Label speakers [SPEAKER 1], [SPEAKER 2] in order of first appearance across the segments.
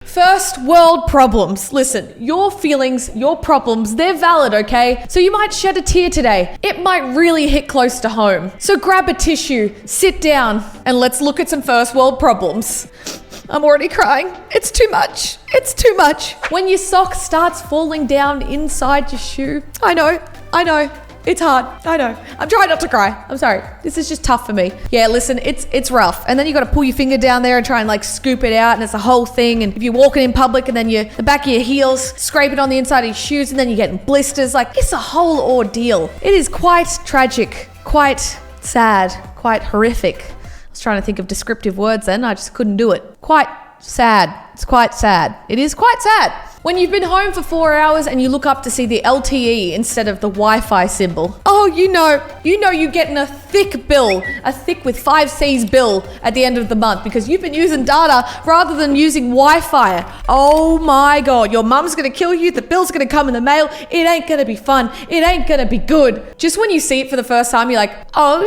[SPEAKER 1] First world problems. Listen, your feelings, your problems, they're valid, okay? So you might shed a tear today. It might really hit close to home. So grab a tissue, sit down, and let's look at some first world problems. I'm already crying. It's too much. It's too much. When your sock starts falling down inside your shoe. I know. It's hard. I know. I'm trying not to cry. I'm sorry. This is just tough for me. Yeah, listen, it's rough. And then you got to pull your finger down there and try and like scoop it out, and it's a whole thing. And if you're walking in public and then the back of your heels scraping on the inside of your shoes, and then you're getting blisters, like it's a whole ordeal. It is quite tragic, quite sad, quite horrific. I was trying to think of descriptive words then. I just couldn't do it. Quite sad. It's quite sad. It is quite sad. When you've been home for 4 hours and you look up to see the LTE instead of the Wi-Fi symbol. Oh, you know you're getting a thick bill, a thick with 5 C's bill at the end of the month because you've been using data rather than using Wi-Fi. Oh my God, your mum's gonna kill you, the bill's gonna come in the mail, it ain't gonna be fun, it ain't gonna be good. Just when you see it for the first time, you're like, oh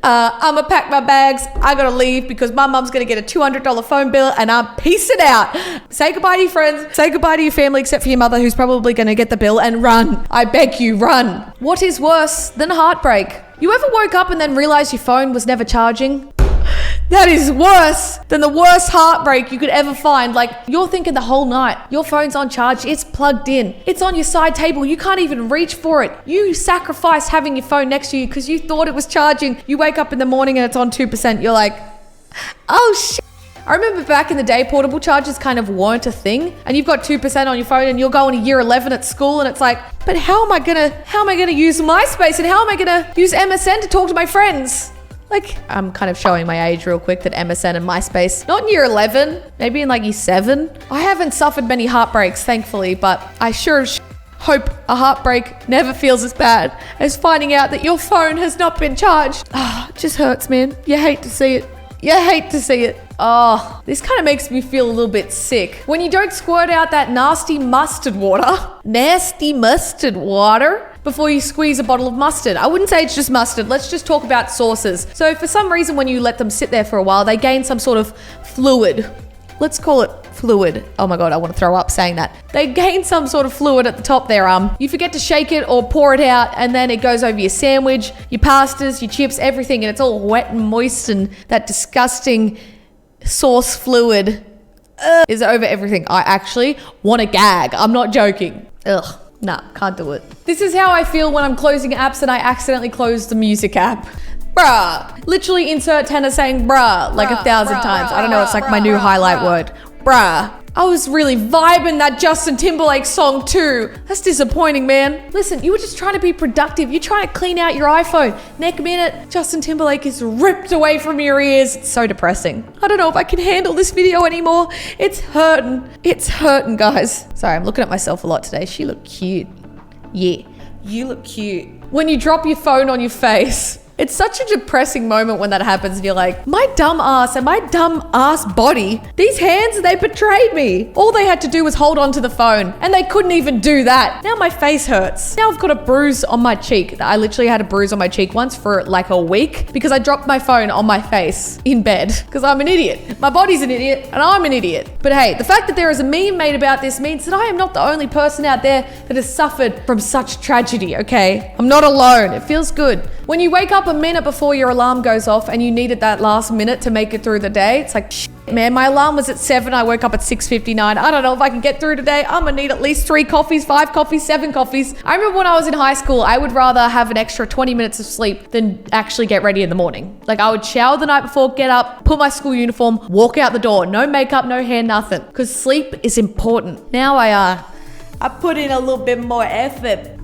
[SPEAKER 1] I'm gonna pack my bags, I gotta leave because my mum's gonna get a $200 phone bill and I'm peacing out. Say goodbye to your friends, say goodbye to your family except for your mother who's probably gonna get the bill, and run. I beg you, run. What is worse than heartbreak? You ever woke up and then realized your phone was never charging? That is worse than the worst heartbreak you could ever find. Like, you're thinking the whole night, your phone's on charge, it's plugged in, it's on your side table, you can't even reach for it. You sacrificed having your phone next to you because you thought it was charging. You wake up in the morning and it's on 2%. You're like, oh shit. I remember back in the day, portable chargers kind of weren't a thing, and you've got 2% on your phone and you're going to year 11 at school, and it's like, but how am I gonna use MySpace, and how am I gonna use MSN to talk to my friends? Like, I'm kind of showing my age real quick that MSN and MySpace, not in year 11, maybe in like year 7. I haven't suffered many heartbreaks, thankfully, but I sure as hope a heartbreak never feels as bad as finding out that your phone has not been charged. It just hurts, man. You hate to see it. You hate to see it. Oh, this kind of makes me feel a little bit sick. When you don't squirt out that nasty mustard water before you squeeze a bottle of mustard. I wouldn't say it's just mustard. Let's just talk about sauces. So for some reason, when you let them sit there for a while, they gain some sort of fluid. Let's call it fluid. Oh my God, I want to throw up saying that. They gain some sort of fluid at the top there. You forget to shake it or pour it out, and then it goes over your sandwich, your pastas, your chips, everything, and it's all wet and moist, and that disgusting sauce fluid is over everything. I actually want to gag. I'm not joking. Ugh. Nah, can't do it. This is how I feel when I'm closing apps and I accidentally close the music app. Bruh. Literally insert Tannar saying bruh like 1,000 times. I don't know, it's like my new highlight word. Bruh. I was really vibing that Justin Timberlake song too. That's disappointing, man. Listen, you were just trying to be productive. You're trying to clean out your iPhone. Next minute, Justin Timberlake is ripped away from your ears. It's so depressing. I don't know if I can handle this video anymore. It's hurting. It's hurting, guys. Sorry, I'm looking at myself a lot today. She looked cute. Yeah, you look cute. When you drop your phone on your face, it's such a depressing moment when that happens, and you're like, my dumb ass and my dumb ass body, these hands, they betrayed me. All they had to do was hold on to the phone, and they couldn't even do that. Now my face hurts. Now I've got a bruise on my cheek. I literally had a bruise on my cheek once for like a week because I dropped my phone on my face in bed because I'm an idiot. My body's an idiot and I'm an idiot. But hey, the fact that there is a meme made about this means that I am not the only person out there that has suffered from such tragedy, okay? I'm not alone. It feels good. When you wake up a minute before your alarm goes off and you needed that last minute to make it through the day, it's like, shit, man, my alarm was at 7, I woke up at 6:59. I don't know if I can get through today. I'm gonna need at least 3 coffees, 5 coffees, 7 coffees. I remember when I was in high school, I would rather have an extra 20 minutes of sleep than actually get ready in the morning. Like, I would shower the night before, get up, put my school uniform, walk out the door. No makeup, no hair, nothing. Because sleep is important. Now I put in a little bit more effort.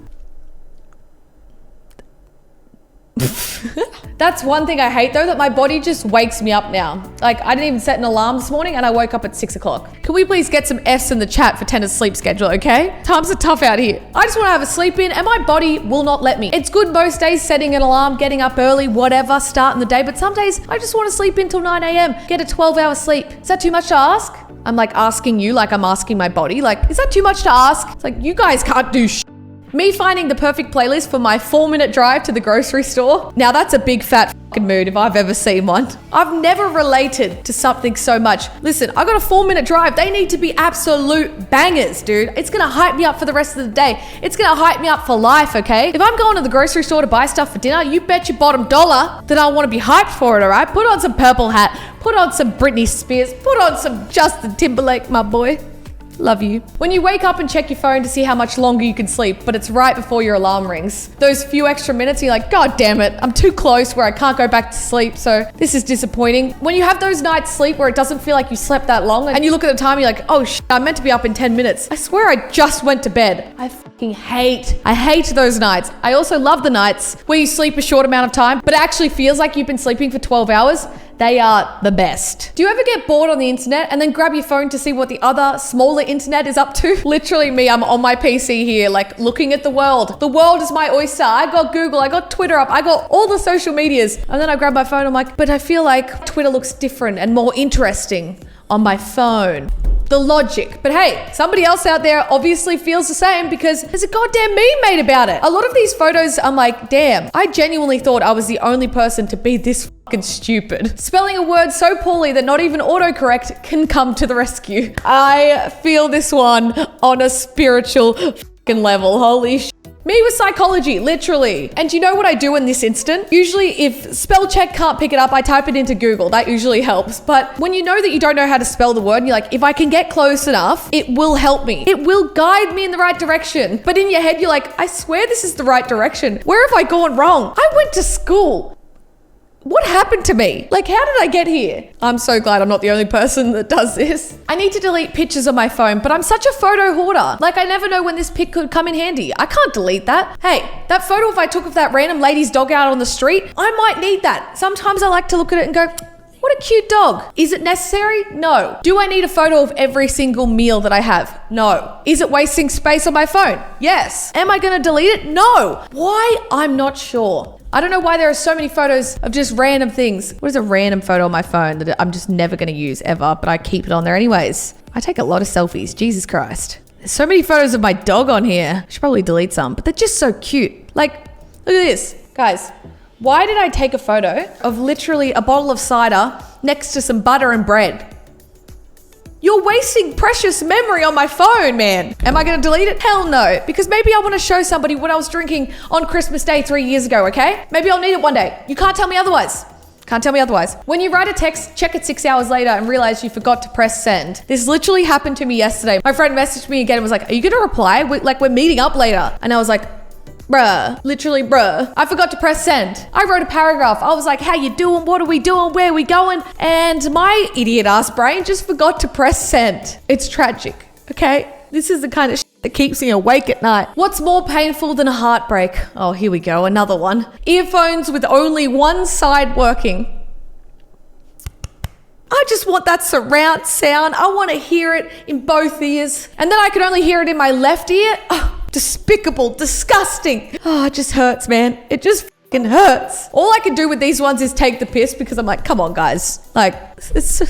[SPEAKER 1] That's one thing I hate though, that my body just wakes me up now. Like, I didn't even set an alarm this morning and I woke up at 6 o'clock. Can we please get some F's in the chat for Tannar's sleep schedule, okay? Times are tough out here. I just want to have a sleep in and my body will not let me. It's good most days setting an alarm, getting up early, whatever, starting the day, but some days I just want to sleep in till 9 a.m, get a 12-hour sleep. Is that too much to ask? I'm like asking you like I'm asking my body. Like, is that too much to ask? It's like, you guys can't do shit. Me finding the perfect playlist for my 4-minute drive to the grocery store. Now that's a big fat fucking mood if I've ever seen one. I've never related to something so much. Listen, I got a 4-minute drive. They need to be absolute bangers, dude. It's gonna hype me up for the rest of the day. It's gonna hype me up for life, okay? If I'm going to the grocery store to buy stuff for dinner, you bet your bottom dollar that I want to be hyped for it, all right? Put on some Purple Hat. Put on some Britney Spears. Put on some Justin Timberlake, my boy. Love you. When you wake up and check your phone to see how much longer you can sleep, but it's right before your alarm rings. Those few extra minutes, you're like, God damn it, I'm too close where I can't go back to sleep, so this is disappointing. When you have those nights sleep where it doesn't feel like you slept that long, and you look at the time, you're like, oh shit, I'm meant to be up in 10 minutes. I swear I just went to bed. I hate those nights. I also love the nights where you sleep a short amount of time, but it actually feels like you've been sleeping for 12 hours. They are the best. Do you ever get bored on the internet and then grab your phone to see what the other smaller internet is up to? Literally me, I'm on my PC here, like looking at the world. The world is my oyster. I got Google, I got Twitter up, I got all the social medias. And then I grab my phone, I'm like, but I feel like Twitter looks different and more interesting on my phone. The logic. But hey, somebody else out there obviously feels the same because there's a goddamn meme made about it. A lot of these photos, I'm like, damn, I genuinely thought I was the only person to be this fucking stupid. Spelling a word so poorly that not even autocorrect can come to the rescue. I feel this one on a spiritual fucking level. Holy shit. Me with psychology, literally. And you know what I do in this instant? Usually if spell check can't pick it up, I type it into Google. That usually helps. But when you know that you don't know how to spell the word, and you're like, if I can get close enough, it will help me. It will guide me in the right direction. But in your head, you're like, I swear this is the right direction. Where have I gone wrong? I went to school. What happened to me? Like, how did I get here? I'm so glad I'm not the only person that does this. I need to delete pictures on my phone, but I'm such a photo hoarder. Like, I never know when this pic could come in handy. I can't delete that. Hey, that photo if I took of that random lady's dog out on the street, I might need that. Sometimes I like to look at it and go, what a cute dog. Is it necessary? No. Do I need a photo of every single meal that I have? No. Is it wasting space on my phone? Yes. Am I gonna delete it? No. Why? I'm not sure. I don't know why there are so many photos of just random things. What is a random photo on my phone that I'm just never gonna use ever, but I keep it on there anyways? I take a lot of selfies, Jesus Christ. There's so many photos of my dog on here. I should probably delete some, but they're just so cute. Like, look at this. Guys, why did I take a photo of literally a bottle of cider next to some butter and bread? You're wasting precious memory on my phone, man. Am I gonna delete it? Hell no. Because maybe I wanna show somebody what I was drinking on Christmas Day 3 years ago, okay? Maybe I'll need it one day. You can't tell me otherwise. Can't tell me otherwise. When you write a text, check it 6 hours later and realize you forgot to press send. This literally happened to me yesterday. My friend messaged me again and was like, are you gonna reply? We're meeting up later. And I was like, bruh, literally bruh. I forgot to press send. I wrote a paragraph. I was like, how you doing? What are we doing? Where are we going? And my idiot ass brain just forgot to press send. It's tragic, okay? This is the kind of shit that keeps me awake at night. What's more painful than a heartbreak? Oh, here we go, another one. Earphones with only one side working. I just want that surround sound. I want to hear it in both ears. And then I could only hear it in my left ear. Oh, despicable, disgusting. Oh, it just hurts, man. It just fucking hurts. All I can do with these ones is take the piss because I'm like, come on, guys. Like, it's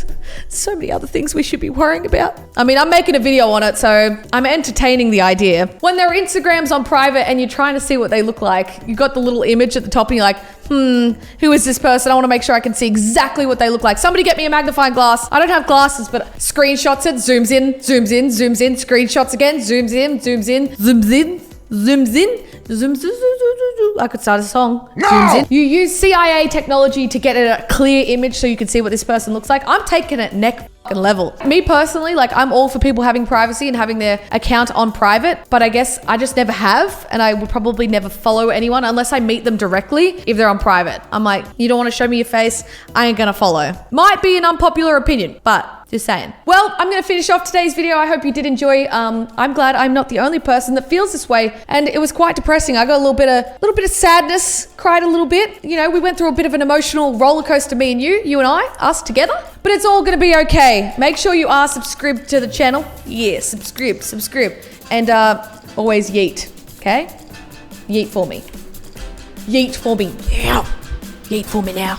[SPEAKER 1] so many other things we should be worrying about. I mean, I'm making a video on it, so I'm entertaining the idea. When there are Instagrams on private and you're trying to see what they look like, you've got the little image at the top and you're like, who is this person? I want to make sure I can see exactly what they look like. Somebody get me a magnifying glass. I don't have glasses, but screenshots it, zooms in, zooms in, zooms in, screenshots again, zooms in, zooms in, zooms in, zooms in, zooms in. I could start a song. No! Zooms in. You use CIA technology to get a clear image so you can see what this person looks like. I'm taking it neck level. Me personally, like, I'm all for people having privacy and having their account on private, but I guess I just never have, and I would probably never follow anyone unless I meet them directly if they're on private. I'm like, you don't want to show me your face, I ain't gonna follow. Might be an unpopular opinion, but just saying. Well, I'm gonna finish off today's video. I hope you did enjoy. I'm glad I'm not the only person that feels this way, and it was quite depressing. I got a little bit of sadness, cried a little bit. You know, we went through a bit of an emotional roller coaster, me and you and I, us together. But it's all gonna be okay. Make sure you are subscribed to the channel. Yeah, subscribe. And always yeet, okay? Yeet for me. Yeet for me. Yeah. Yeet for me now.